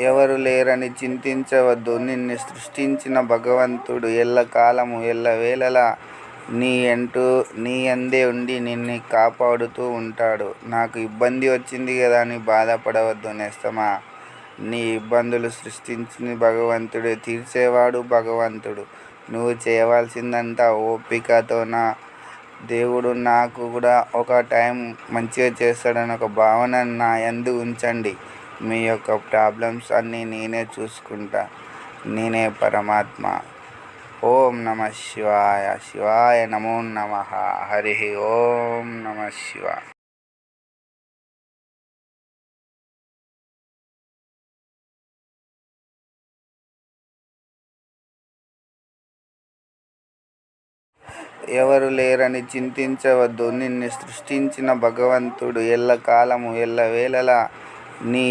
ఎవరు లేరని చింతించవద్దు. నిన్ను సృష్టించిన భగవంతుడు ఎల్లకాలము ఎల్లవేళలా నీ యందే ఉండి నిన్ను కాపాడుతూ ఉంటాడు. నాకు ఇబ్బంది వచ్చింది కదా అని బాధపడవద్దు నేస్తమా. నీ ఇబ్బందులు సృష్టించింది భగవంతుడే, తీర్చేవాడు భగవంతుడు. నువ్వు చేయవలసిందంతా ఓపికతో దేవుడు నాకు కూడా ఒక టైం మంచిగా చేస్తాడని ఒక భావన నా యందు ఉంచండి. మీ యొక్క ప్రాబ్లమ్స్ అన్నీ నేనే చూసుకుంటా. నేనే పరమాత్మ. ఓం నమ శివాయ. శివాయ నమో నమః. హరి ఓం నమ శివాయ. ఎవరు లేరని చింతించవద్దు. నిన్ను సృష్టించిన భగవంతుడు ఎల్లకాలము ఎల్లవేళలా నీ